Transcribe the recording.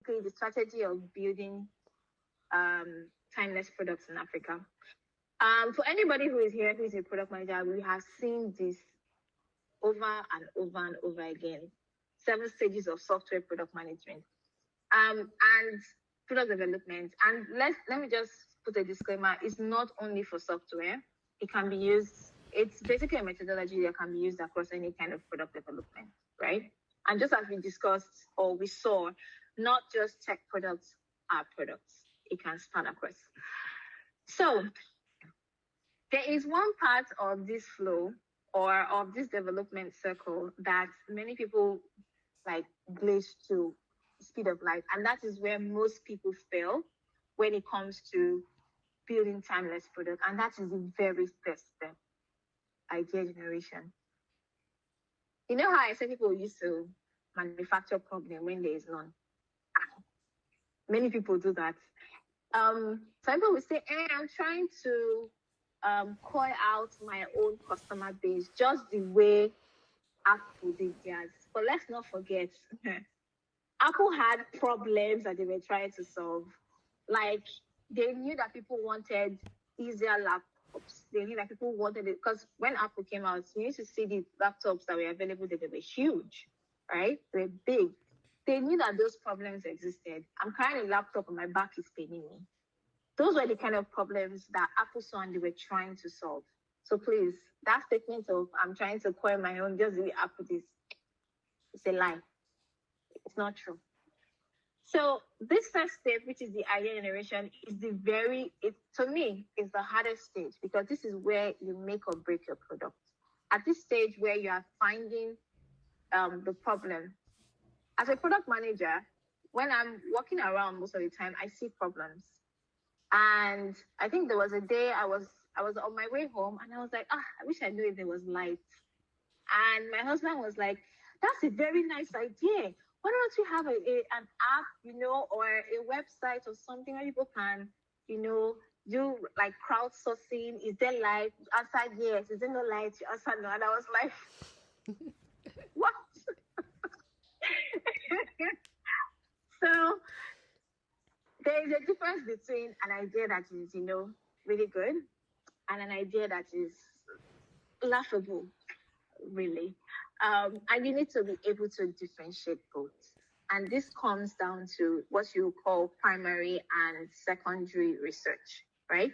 the strategy of building timeless products in Africa. For anybody who is here, who is a product manager, we have seen this over and over and over again. 7 stages of software product management and product development. And let me just put a disclaimer: it's not only for software. It can be used. It's basically a methodology that can be used across any kind of product development, right? And just as we discussed or we saw, not just tech products are products. It can span across. So there is one part of this flow or of this development circle that many people like glaze to speed of light, and that is where most people fail when it comes to building timeless product, and that is the very first step: idea generation. You know how I say people used to manufacture problem when there is none? Many people do that. Some people will say, I'm trying to call out my own customer base just the way Apple did theirs. But let's not forget, Apple had problems that they were trying to solve. Like, they knew that people wanted easier laptops. They knew that people wanted it, because when Apple came out, you used to see the laptops that were available. They were huge, right? They were big. They knew that those problems existed. I'm carrying a laptop and my back is paining me. Those were the kind of problems that Apple saw and they were trying to solve. So please, that statement of I'm trying to coin my own just the way Apple is, it's a lie. It's not true. So this first step, which is the idea generation, is to me, is the hardest stage, because this is where you make or break your product. At this stage where you are finding the problem. As a product manager, when I'm walking around most of the time, I see problems. And I think there was a day I was on my way home and I was like, I wish I knew if there was light. And my husband was like, that's a very nice idea. Why don't you have an app, or a website or something where people can, do like crowdsourcing? Is there light? You answered yes. Is there no light? You answered no. And I was like, what? So there is a difference between an idea that is, really good and an idea that is laughable, really. And you need to be able to differentiate both. And this comes down to what you call primary and secondary research, right?